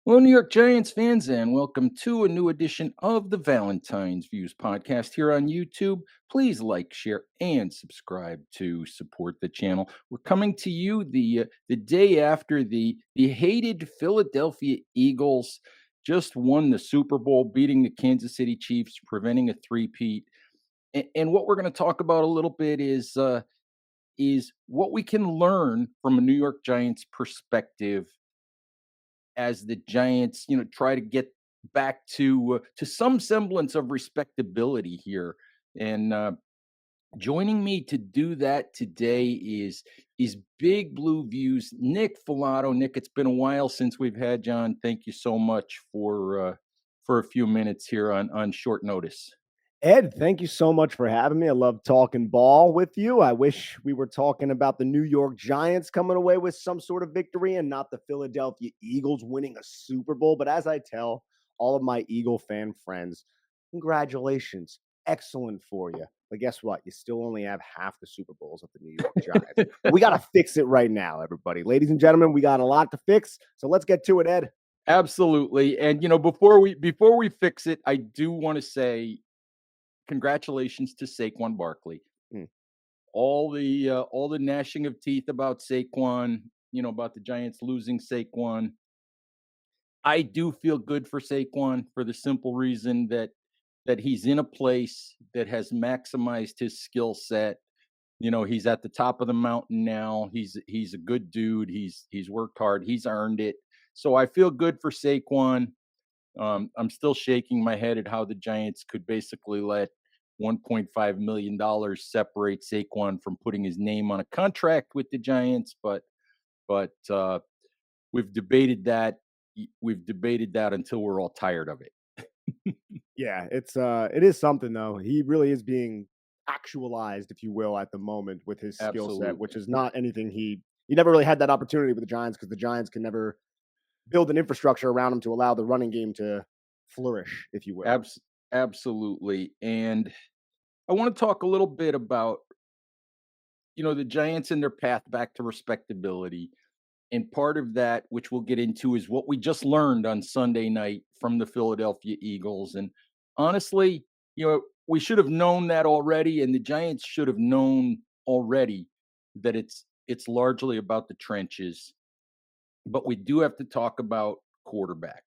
Hello, New York Giants fans, and welcome to a new edition of the Valentine's Views podcast here on YouTube. Please like, share, and subscribe to support the channel. We're coming to you the day after the hated Philadelphia Eagles just won the Super Bowl, beating the Kansas City Chiefs, preventing a three-peat. And what we're going to talk about a little bit is what we can learn from a New York Giants perspective as the Giants, try to get back to some semblance of respectability here. And joining me to do that today is Big Blue Views, Nick Falato. Nick, it's been a while since we've had John. Thank you so much for a few minutes here on short notice. Ed, thank you so much for having me. I love talking ball with you. I wish we were talking about the New York Giants coming away with some sort of victory and not the Philadelphia Eagles winning a Super Bowl. But as I tell all of my Eagle fan friends, congratulations. Excellent for you. But guess what? You still only have half the Super Bowls of the New York Giants. We got to fix it right now, everybody. Ladies and gentlemen, we got a lot to fix. So let's get to it, Ed. Absolutely. And before we fix it, I do want to say congratulations to Saquon Barkley. Mm. All the gnashing of teeth about Saquon, about the Giants losing Saquon. I do feel good for Saquon for the simple reason that he's in a place that has maximized his skill set. He's at the top of the mountain now. He's a good dude. He's worked hard. He's earned it. So I feel good for Saquon. I'm still shaking my head at how the Giants could basically let $1.5 million separate Saquon from putting his name on a contract with the Giants, but we've debated that. We've debated that until we're all tired of it. Yeah, it is something though. He really is being actualized, if you will, at the moment with his skill set, which Absolutely. is not anything he never really had that opportunity with the Giants because the Giants can never build an infrastructure around him to allow the running game to flourish, if you will. Abs- Absolutely. And I want to talk a little bit about, the Giants and their path back to respectability. And part of that, which we'll get into, is what we just learned on Sunday night from the Philadelphia Eagles. And honestly, we should have known that already, and the Giants should have known already that it's largely about the trenches. But we do have to talk about quarterback.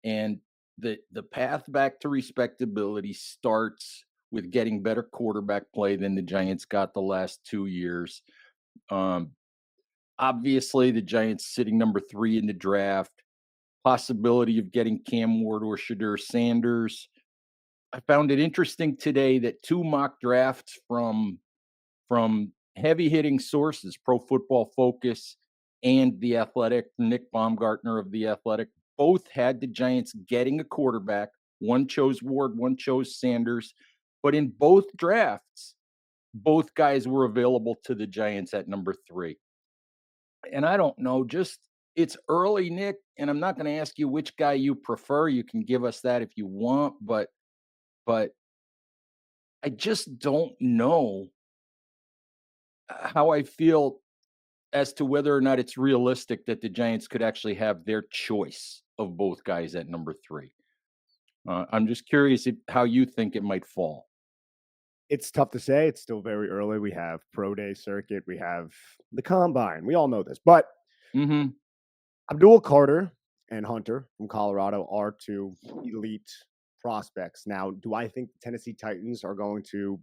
And the path back to respectability starts with getting better quarterback play than the Giants got the last 2 years. Um, Obviously, the Giants sitting number 3 in the draft. Possibility of getting Cam Ward or Shadur Sanders. I found it interesting today that 2 mock drafts from heavy hitting sources, Pro Football Focus and The Athletic, Nick Baumgartner of The Athletic, both had the Giants getting a quarterback. One chose Ward, one chose Sanders. But in both drafts, both guys were available to the Giants at number 3. And I don't know, just it's early, Nick, and I'm not going to ask you which guy you prefer. You can give us that if you want, but I just don't know how I feel as to whether or not it's realistic that the Giants could actually have their choice of both guys at number 3. I'm just curious how you think it might fall. It's tough to say. It's still very early. We have pro day circuit. We have the combine. We all know this, but Hmm. Abdul Carter and Hunter from Colorado are two elite prospects. Now, do I think the Tennessee Titans are going to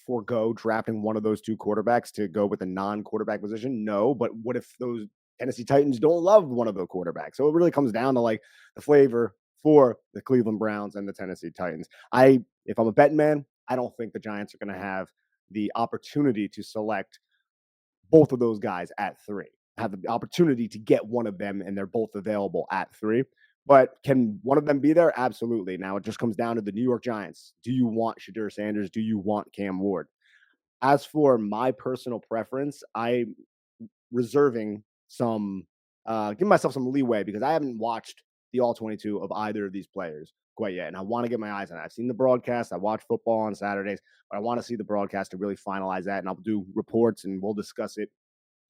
forego drafting one of those two quarterbacks to go with a non-quarterback position? No, but what if those Tennessee Titans don't love one of the quarterbacks? So it really comes down to like the flavor for the Cleveland Browns and the Tennessee Titans. If I'm a betting man, I don't think the Giants are going to have the opportunity to select both of those guys at 3. Have the opportunity to get one of them, and they're both available at 3. But can one of them be there? Absolutely. Now it just comes down to the New York Giants. Do you want Shadur Sanders? Do you want Cam Ward? As for my personal preference, I'm reserving give myself some leeway because I haven't watched the all 22 of either of these players quite yet. And I want to get my eyes on it. I've seen the broadcast. I watch football on Saturdays, but I want to see the broadcast to really finalize that. And I'll do reports and we'll discuss it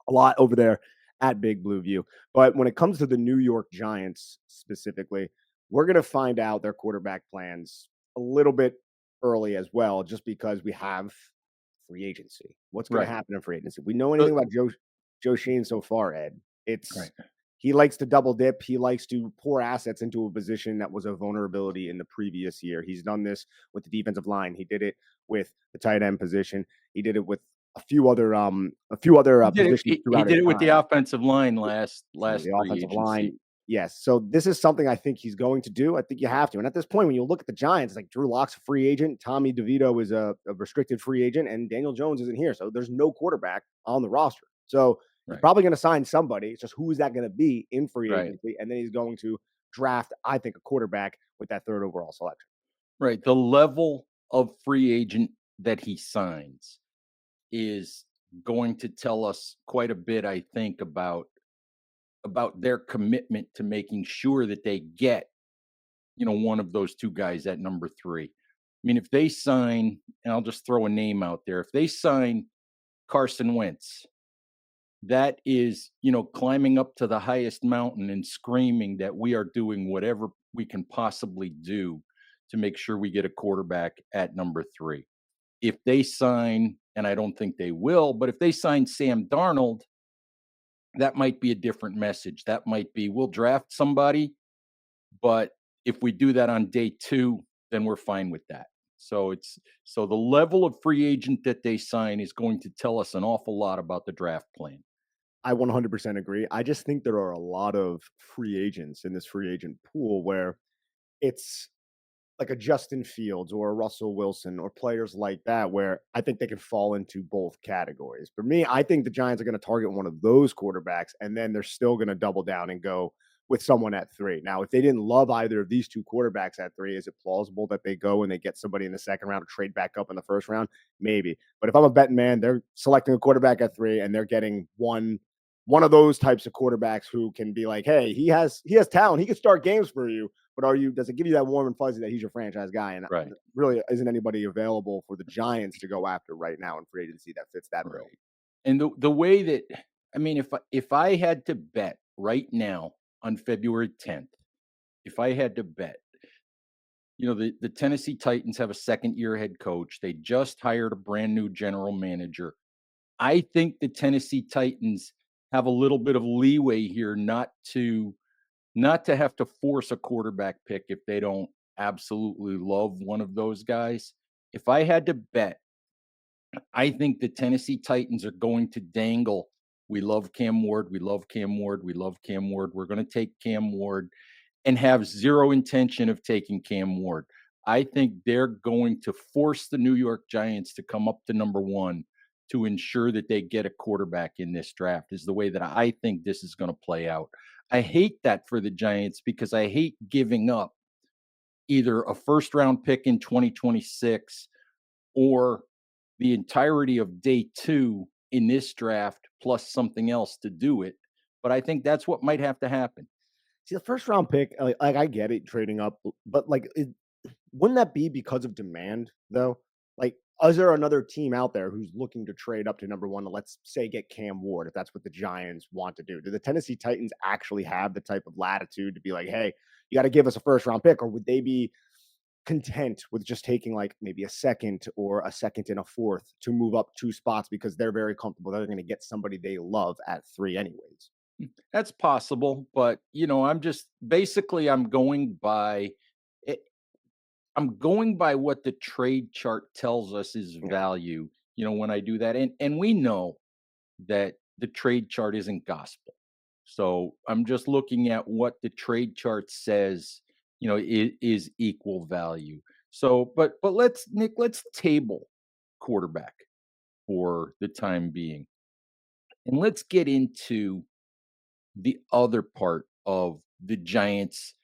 a lot over there at Big Blue View. But when it comes to the New York Giants specifically, we're going to find out their quarterback plans a little bit early as well, just because we have free agency. What's going to Right. happen in free agency? We know Uh, anything about Joe Shane so far, Ed? It's right. he likes to double dip. He likes to pour assets into a position that was a vulnerability in the previous year. He's done this with the defensive line. He did it with the tight end position. He did it with a few other positions He throughout his did it with the time. offensive line So last the free offensive agency. line, yes. So this is something I think he's going to do. I think you have to. And at this point, when you look at the Giants, like Drew Lock's a free agent, Tommy DeVito is a restricted free agent, and Daniel Jones isn't here. So there's no quarterback on the roster. So he's Right. probably going to sign somebody. It's just who is that going to be in free Right. agency? And then he's going to draft, I think, a quarterback with that third overall selection. Right. The level of free agent that he signs is going to tell us quite a bit, I think, about their commitment to making sure that they get, one of those two guys at number 3. I mean, if they sign, and I'll just throw a name out there, if they sign Carson Wentz, that is, climbing up to the highest mountain and screaming that we are doing whatever we can possibly do to make sure we get a quarterback at number 3. If they sign, and I don't think they will, but if they sign Sam Darnold, that might be a different message. That might be, we'll draft somebody, but if we do that on day 2, then we're fine with that. So the level of free agent that they sign is going to tell us an awful lot about the draft plan. I 100% agree. I just think there are a lot of free agents in this free agent pool where it's like a Justin Fields or a Russell Wilson or players like that, where I think they can fall into both categories. For me, I think the Giants are going to target one of those quarterbacks, and then they're still going to double down and go with someone at 3. Now, if they didn't love either of these two quarterbacks at 3, is it plausible that they go and they get somebody in the second round to trade back up in the first round? Maybe. But if I'm a betting man, they're selecting a quarterback at 3 and they're getting one of those types of quarterbacks who can be like, hey, he has talent. He can start games for you, but does it give you that warm and fuzzy that he's your franchise guy? And Right. really isn't anybody available for the Giants to go after right now in free agency that fits that bill. Right. And the way that, I mean, if I had to bet right now on February 10th, if I had to bet, the Tennessee Titans have a second year head coach. They just hired a brand new general manager. I think the Tennessee Titans have a little bit of leeway here not to have to force a quarterback pick if they don't absolutely love one of those guys. If I had to bet, I think the Tennessee Titans are going to dangle. We love Cam Ward. We love Cam Ward. We love Cam Ward. We're going to take Cam Ward and have zero intention of taking Cam Ward. I think they're going to force the New York Giants to come up to number 1 to ensure that they get a quarterback in this draft, is the way that I think this is going to play out. I hate that for the Giants because I hate giving up either a first round pick in 2026 or the entirety of day 2 in this draft plus something else to do it. But I think that's what might have to happen. See, the first round pick, like I get it trading up, but wouldn't that be because of demand though? Like, is there another team out there who's looking to trade up to number 1 to, let's say, get Cam Ward if that's what the Giants want to do? Do the Tennessee Titans actually have the type of latitude to be like, hey, you got to give us a first round pick, or would they be content with just taking like maybe a second or a second and a fourth to move up 2 spots because they're very comfortable they're going to get somebody they love at 3 anyways? That's possible, but I'm just basically it, I'm going by what the trade chart tells us is Yeah. value, when I do that. And we know that the trade chart isn't gospel. So I'm just looking at what the trade chart says, is equal value. So, but let's table quarterback for the time being. And let's get into the other part of the Giants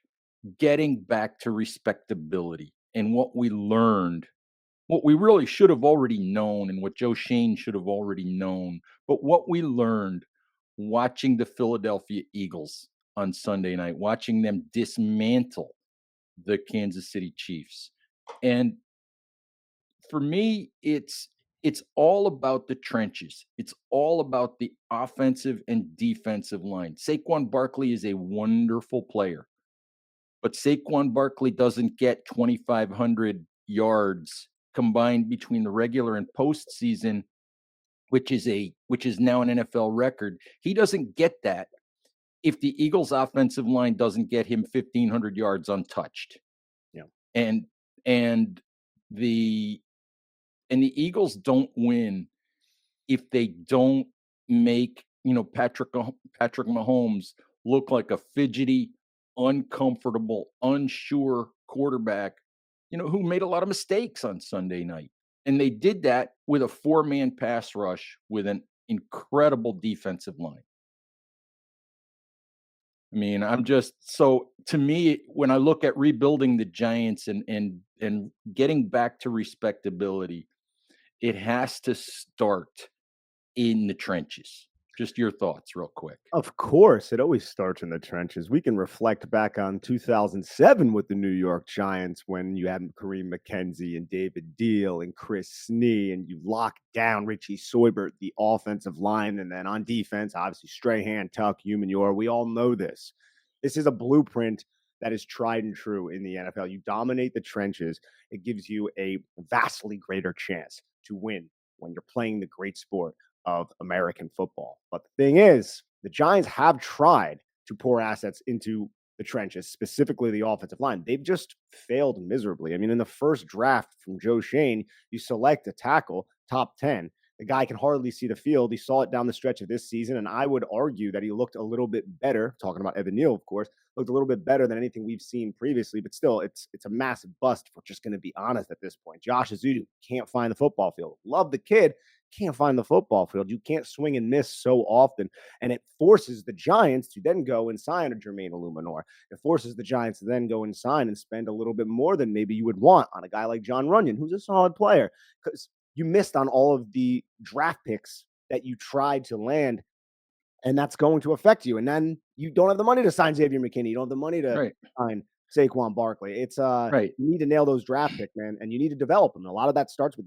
getting back to respectability and what we really should have already known and what Joe Shane should have already known, but what we learned watching the Philadelphia Eagles on Sunday night, watching them dismantle the Kansas City Chiefs. And for me, It's all about the trenches. It's all about the offensive and defensive line. Saquon Barkley is a wonderful player, but Saquon Barkley doesn't get 2,500 yards combined between the regular and postseason, which is now an NFL record. He doesn't get that if the Eagles' offensive line doesn't get him 1,500 yards untouched. Yeah. And and the the Eagles don't win if they don't make, Patrick Mahomes look like a fidgety, uncomfortable, unsure quarterback, who made a lot of mistakes on Sunday night. And they did that with a four-man pass rush with an incredible defensive line. I mean, I'm just so to me, when I look at rebuilding the Giants and getting back to respectability, it has to start in the trenches. Just your thoughts real quick. Of course, it always starts in the trenches. We can reflect back on 2007 with the New York Giants when you had Kareem McKenzie and David Deal and Chris Snee, and you locked down Richie Soybert, the offensive line. And then on defense, obviously, Strahan, Tuck, Humanure. We all know this. This is a blueprint that is tried and true in the NFL. You dominate the trenches, it gives you a vastly greater chance to win when you're playing the great sport of American football. But the thing is, the Giants have tried to pour assets into the trenches, specifically the offensive line. They've just failed miserably. I mean, in the first draft from Joe Shane, you select a tackle, top 10. The guy can hardly see the field. He saw it down the stretch of this season, and I would argue that he looked a little bit better, talking about Evan Neal, of course, looked a little bit better than anything we've seen previously, but still, it's a massive bust if we're just going to be honest at this point. Josh Azudu can't find the football field. Love the kid, can't find the football field. You can't swing and miss so often. And it forces the Giants to then go and sign a Jermaine Illuminor. It forces the Giants to then go and sign and spend a little bit more than maybe you would want on a guy like John Runyon, who's a solid player. Because you missed on all of the draft picks that you tried to land, and that's going to affect you. And then you don't have the money to sign Xavier McKinney. You don't have the money to Right. sign Saquon Barkley. It's Right. you need to nail those draft picks, man, and you need to develop them. And a lot of that starts with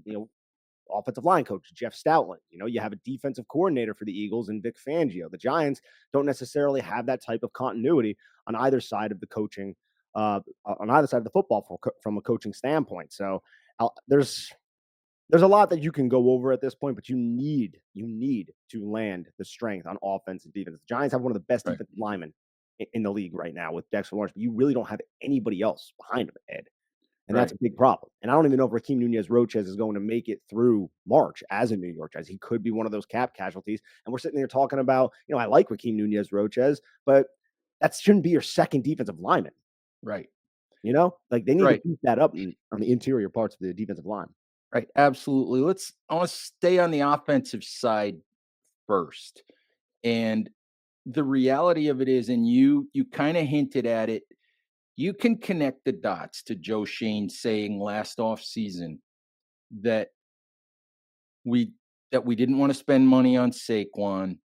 offensive line coach Jeff Stoutland. You have a defensive coordinator for the Eagles and Vic Fangio. The Giants don't necessarily have that type of continuity on either side of the coaching, on either side of the football from a coaching standpoint. So there's a lot that you can go over at this point, but you need to land the strength on offense and defense. The Giants have one of the best Right. defensive linemen in the league right now with Dexter Lawrence, but you really don't have anybody else behind him, Ed. And that's Right. a big problem. And I don't even know if Raheem Nunez-Roches is going to make it through March as a New York Giants. He could be one of those cap casualties. And we're sitting there talking about, I like Raheem Nunez-Roches, but that shouldn't be your second defensive lineman. Right. Like they need to Right. beef that up on the interior parts of the defensive line. Right. Absolutely. I want to stay on the offensive side first. And the reality of it is, and you kind of hinted at it, you can connect the dots to Joe Shane saying last offseason that we we didn't want to spend money on Saquon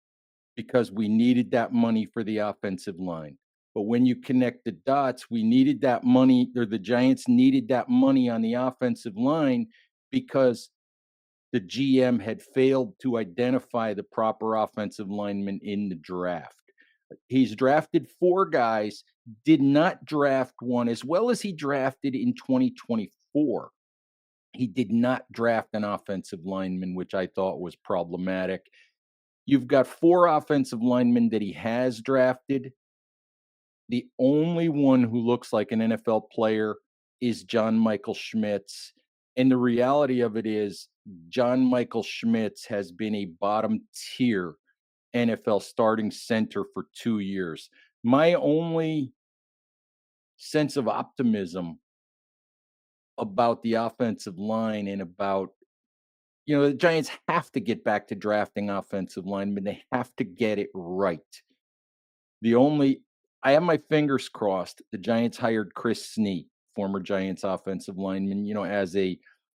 because we needed that money for the offensive line. But when you connect the dots, we needed that money, or the Giants needed that money on the offensive line because the GM had failed to identify the proper offensive lineman in the draft. He's drafted four guys, did not draft one, as well as he drafted in 2024. He did not draft an offensive lineman, which I thought was problematic. You've got four offensive linemen that he has drafted. The only one who looks like an NFL player is John Michael Schmitz. And the reality of it is, John Michael Schmitz has been a bottom tier NFL starting center for 2 years. My only sense of optimism about the offensive line and about, the Giants have to get back to drafting offensive linemen. They have to get it right. The only I have my fingers crossed the Giants hired Chris Snee, former Giants offensive lineman,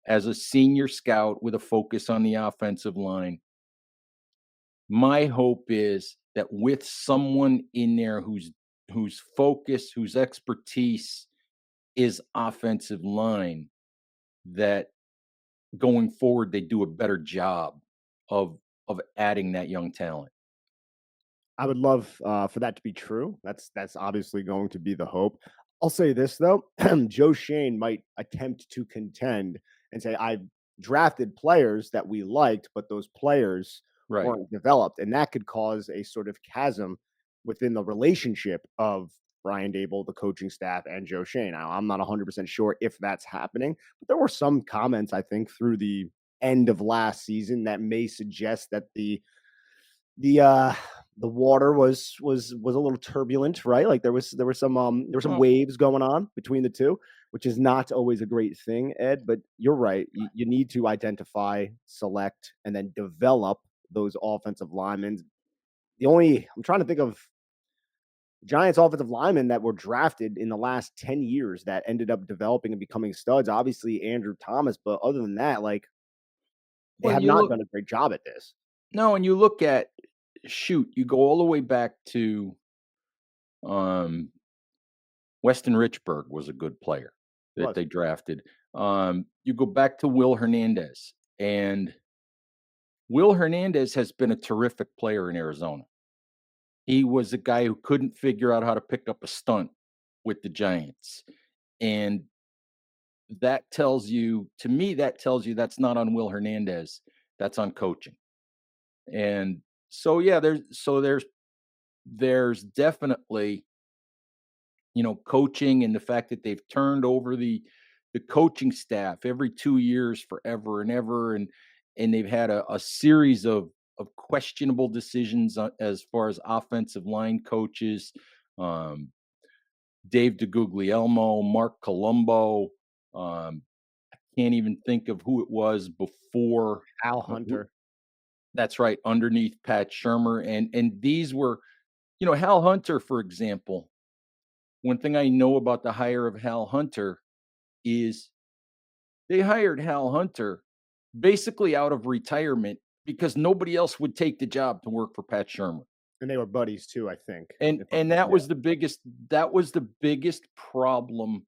as a senior scout with a focus on the offensive line. My hope is that with someone in there whose focus, whose expertise is offensive line, that going forward they do a better job of adding that young talent. I would love for that to be true. That's obviously going to be the hope. I'll say this though, Joe Shane might attempt to contend and say, "I drafted players that we liked, but those players Right. weren't developed," and that could cause a sort of chasm within the relationship of Brian Dable, the coaching staff, and Joe Shane. Now, I'm not 100% sure if that's happening, but there were some comments I think through the end of last season that may suggest that the uh the water was a little turbulent, right? Like there were some Well, waves going on between the two, which is not always a great thing, Ed. But you're right. You need to identify, select, and then develop those offensive linemen. I'm trying to think of Giants offensive linemen that were drafted in the last 10 years that ended up developing and becoming studs. Obviously, Andrew Thomas, but other than that, like they well, have you not look done a great job at this. no, and you look at shoot, you go all the way back to um Weston Richburg was a good player that Was they drafted. You go back to Will Hernandez, and Will Hernandez has been a terrific player in Arizona. He was a guy who couldn't figure out how to pick up a stunt with the Giants. And that tells you, to me, that tells you that's not on Will Hernandez. That's on coaching. And so yeah, there's definitely, coaching and the fact that they've turned over the coaching staff every 2 years forever and ever, and they've had a series of questionable decisions as far as offensive line coaches. Um, Dave DeGuglielmo, Mark Colombo. Can't even think of who it was before. Al Who, Hunter. that's right, underneath Pat Shermer, and these were, Hal Hunter, for example. One thing I know about the hire of Hal Hunter is they hired Hal Hunter basically out of retirement because nobody else would take the job to work for Pat Shermer. And they were buddies too, I think. And If I'm and that Yeah. was the biggest problem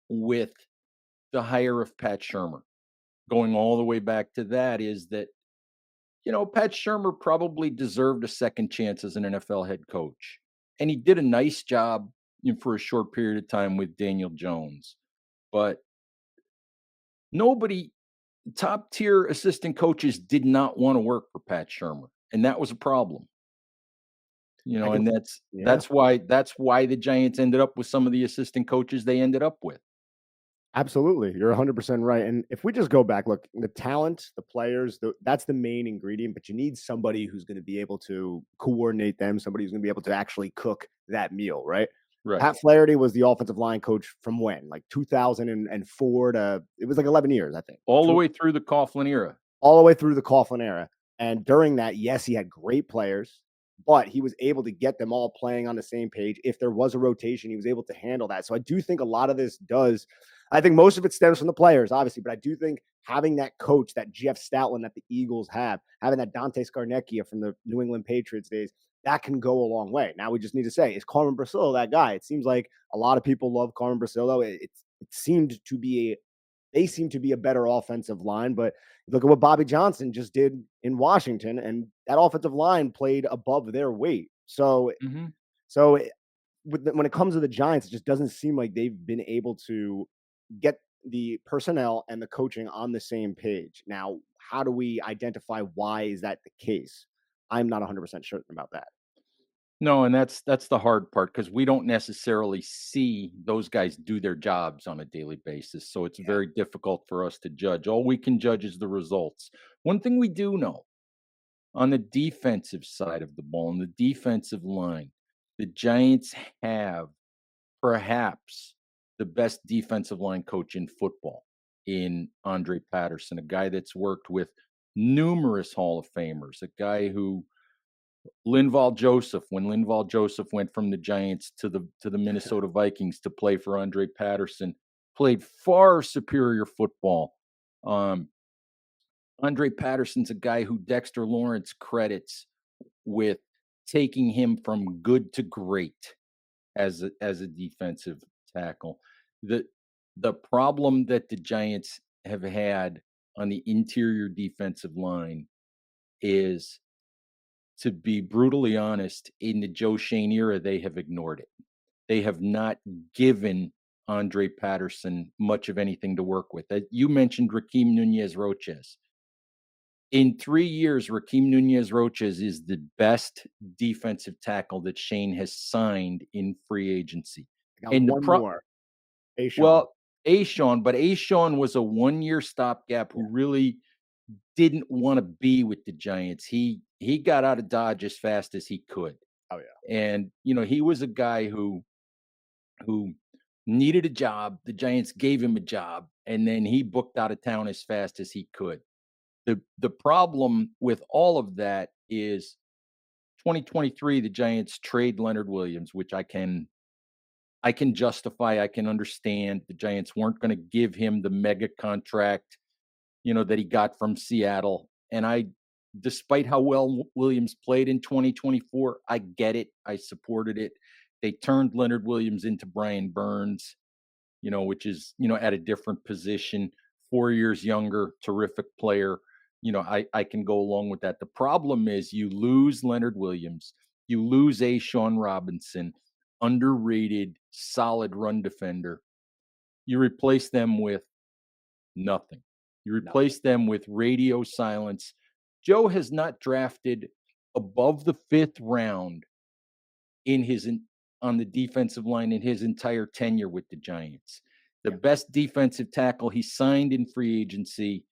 with the hire of Pat Shermer. Going all the way back to that is that, Pat Shermer probably deserved a second chance as an NFL head coach. And he did a nice job, for a short period of time with Daniel Jones. But nobody top tier assistant coaches did not want to work for Pat Shermer, and that was a problem. I can And see that's Yeah, that's why that's why the Giants ended up with some of the assistant coaches they ended up with. absolutely. You're 100% right, and if we just go back, look, the talent, the players, that's the main ingredient, but you need somebody who's gonna be able to coordinate them, somebody who's gonna be able to actually cook that meal, right? Right. Pat Flaherty was the offensive line coach from when? Like 2004 to it was like 11 years, I think. All the way through the Coughlin era. All the way through the Coughlin era. And during that, yes, he had great players, but he was able to get them all playing on the same page. If there was a rotation, he was able to handle that. So I do think a lot of this does. I think most of it stems from the players, obviously, but I do think having that coach, that Jeff Stoutland that the Eagles have, having that Dante Scarnecchia from the New England Patriots days, that can go a long way. Now we just need to say, is Carmen Brasillo that guy? It seems like a lot of people love Carmen Brasillo. It seemed to be they seem to be a better offensive line, but look at what Bobby Johnson just did in Washington, and that offensive line played above their weight. So, Mhm. so when it comes to the Giants, it just doesn't seem like they've been able to get the personnel and the coaching on the same page. Now, how do we identify why is that the case? I'm not 100% certain about that. No, and that's the hard part because we don't necessarily see those guys do their jobs on a daily basis, so it's Yeah. very difficult for us to judge. All we can judge is the results. One thing we do know on the defensive side of the ball, on the defensive line, the Giants have perhaps the best defensive line coach in football in Andre Patterson, a guy that's worked with numerous Hall of Famers, a guy who Linval Joseph, when Linval Joseph went from the Giants to the Minnesota Vikings to play for Andre Patterson, played far superior football. Um, Andre Patterson's a guy who Dexter Lawrence credits with taking him from good to great as a defensive tackle. The the problem that the Giants have had on the interior defensive line is, to be brutally honest, in the Joe Shane era, they have ignored it. They have not given Andre Patterson much of anything to work with. You mentioned Raheem Nunez Roches. In 3 years, Raheem Nunez Roches is the best defensive tackle that Shane has signed in free agency. I got And the one pro more. Hey, Sean. well, but Ashawn was a one-year stopgap Yeah. who really didn't wanna be with the Giants. He got out of Dodge as fast as he could. Oh, yeah. And, he was a guy who needed a job. The Giants gave him a job, and then he booked out of town as fast as he could. The problem with all of that is 2023, the Giants trade Leonard Williams, which I can justify, I can understand. The Giants weren't gonna give him the mega contract, that he got from Seattle. And despite how well Williams played in 2024, I get it. I supported it. They turned Leonard Williams into Brian Burns, which is, at a different position, 4 years younger, terrific player. I can go along with that. The problem is you lose Leonard Williams, you lose a Sean Robinson, underrated, solid run defender. You replace them with nothing. You Nothing. replace them with radio silence. Joe has not drafted above the fifth round in his on the defensive line in his entire tenure with the Giants. The Yeah. best defensive tackle he signed in free agency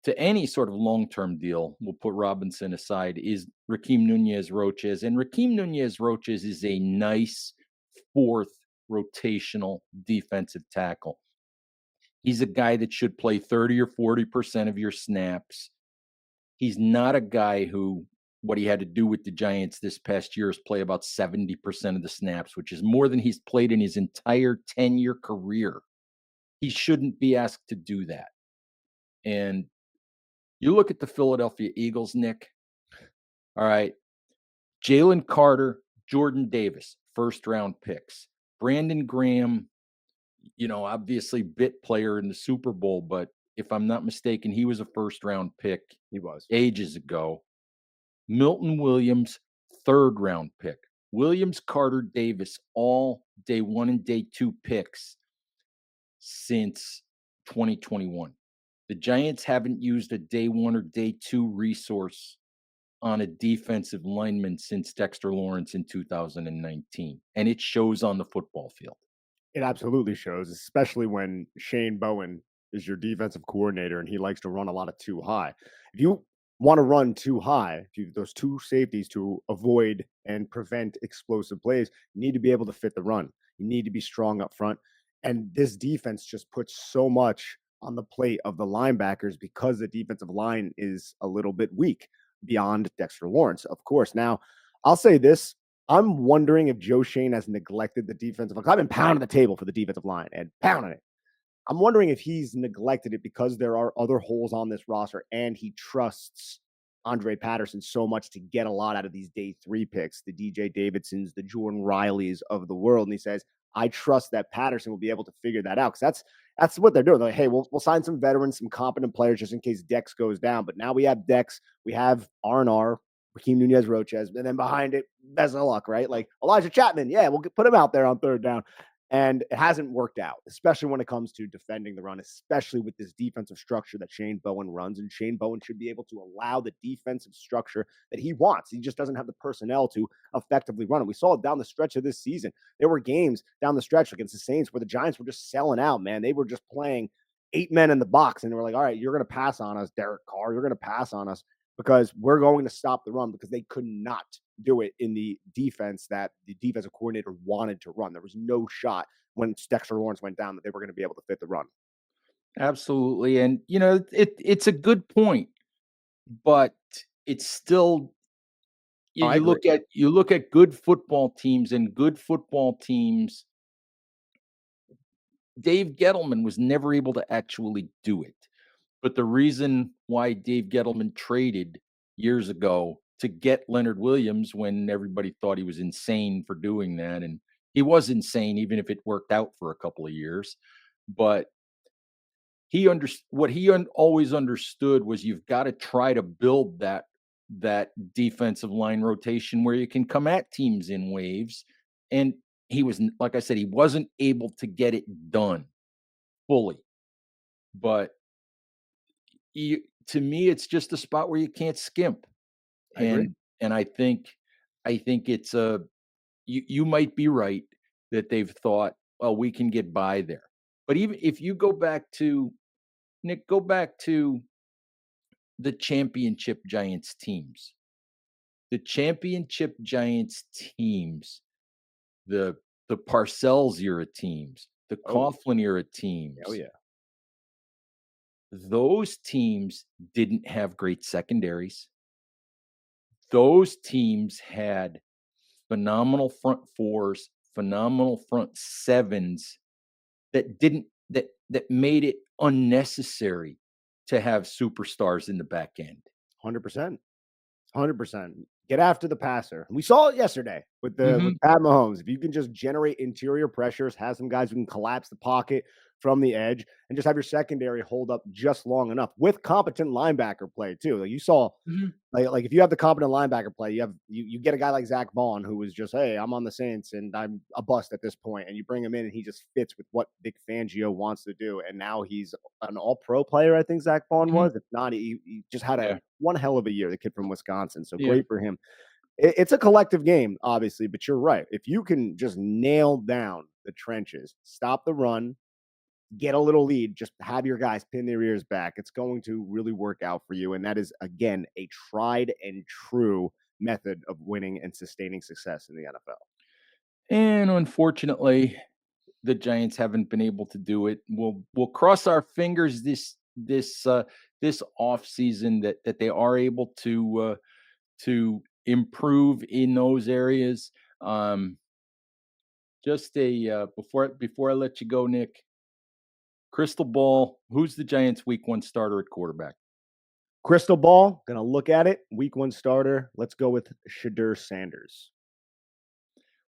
to any sort of long-term deal, we'll put Robinson aside, is Raheem Nunez Roches. And Raheem Nunez Roches is a nice fourth rotational defensive tackle. He's a guy that should play 30 or 40% of your snaps. He's not a guy who, what he had to do with the Giants this past year is play about 70% of the snaps, which is more than he's played in his entire 10-year career. He shouldn't be asked to do that. And you look at the Philadelphia Eagles, Nick. All right. Jalen Carter, Jordan Davis, first round picks. Brandon Graham, obviously bit player in the Super Bowl, but if I'm not mistaken, he was a first round pick He was. ages ago. Milton Williams, third round pick. Williams, Carter, Davis, all day one and day two picks since 2021. The Giants haven't used a day one or day two resource on a defensive lineman since Dexter Lawrence in 2019, and it shows on the football field. It absolutely shows, especially when Shane Bowen is your defensive coordinator and he likes to run a lot of too high. If you want to run too high, those two safeties to avoid and prevent explosive plays, you need to be able to fit the run. You need to be strong up front. And this defense just puts so much on the plate of the linebackers because the defensive line is a little bit weak beyond Dexter Lawrence, of course. Now, I'll say this, I'm wondering if Joe Shane has neglected the defensive line. I've been pounding the table for the defensive line and pounding it. I'm wondering if he's neglected it because there are other holes on this roster and he trusts Andre Patterson so much to get a lot out of these day three picks, the DJ Davidsons, the Jordan Rileys of the world. And he says, I trust that Patterson will be able to figure that out. Because that's what they're doing. They're like, hey, we'll sign some veterans, some competent players just in case Dex goes down. But now we have Dex, we have R&R, Raheem Nunez Roches, and then behind it, best of luck, right? Like Elijah Chapman. Yeah, we'll put him out there on third down. And it hasn't worked out, especially when it comes to defending the run, especially with this defensive structure that Shane Bowen runs. And Shane Bowen should be able to allow the defensive structure that he wants. He just doesn't have the personnel to effectively run it. We saw it down the stretch of this season. There were games down the stretch against the Saints where the Giants were just selling out, man. They were just playing 8 men in the box. And they were like, all right, you're going to pass on us, Derek Carr. You're going to pass on us because we're going to stop the run because they could not do it in the defense that the defensive coordinator wanted to run. There was no shot when Dexter Lawrence went down that they were going to be able to fit the run. Absolutely. And it's a good point, but it's still, Oh, I you agree. look at good football teams, and good football teams, Dave Gettleman was never able to actually do it. But the reason why Dave Gettleman traded years ago to get Leonard Williams, when everybody thought he was insane for doing that, and he was insane even if it worked out for a couple of years, but what always understood was you've got to try to build that defensive line rotation where you can come at teams in waves. And like I said, he wasn't able to get it done fully. But to me, it's just a spot where you can't skimp. I agree. And I think it's a you might be right that they've thought, well, we can get by there. But even if you go back to Nick, go back to the championship Giants teams. The championship Giants teams, the the Parcells era teams, the Oh, Coughlin era oh teams, yeah, those teams didn't have great secondaries. Those teams had phenomenal front fours, phenomenal front sevens that made it unnecessary to have superstars in the back end. 100%. 100%. Get after the passer. We saw it yesterday with the with Mhm, Pat Mahomes. If you can just generate interior pressures, have some guys who can collapse the pocket from the edge, and just have your secondary hold up just long enough with competent linebacker play too. Like you saw, mhm, like if you have the competent linebacker play, you get a guy like Zach Bond who was just, hey, I'm on the Saints and I'm a bust at this point, and you bring him in and he just fits with what Vic Fangio wants to do, and now he's an All Pro player. I think Zach Bond mhm. was. If not, he just had a Yeah, one hell of a year. The kid from Wisconsin, so yeah. great for him. It's a collective game, obviously, but you're right. If you can just nail down the trenches, stop the run, get a little lead, just have your guys pin their ears back. It's going to really work out for you. And that is, again, a tried and true method of winning and sustaining success in the NFL. And unfortunately, the Giants haven't been able to do it. We'll cross our fingers this off season that they are able to improve in those areas. Just a before I let you go, Nick, crystal ball. Who's the Giants' Week 1 starter at quarterback? Crystal ball, gonna look at it. Week one starter. Let's go with Shadur Sanders.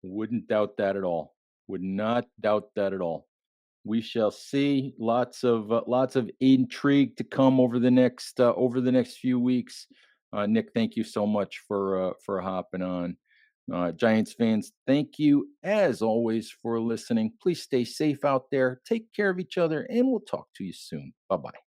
Wouldn't doubt that at all. Would not doubt that at all. We shall see. Lots of intrigue to come over the next few weeks. Nick, thank you so much for hopping on. Giants fans, thank you as always for listening. Please stay safe out there. Take care of each other, and we'll talk to you soon. Bye bye.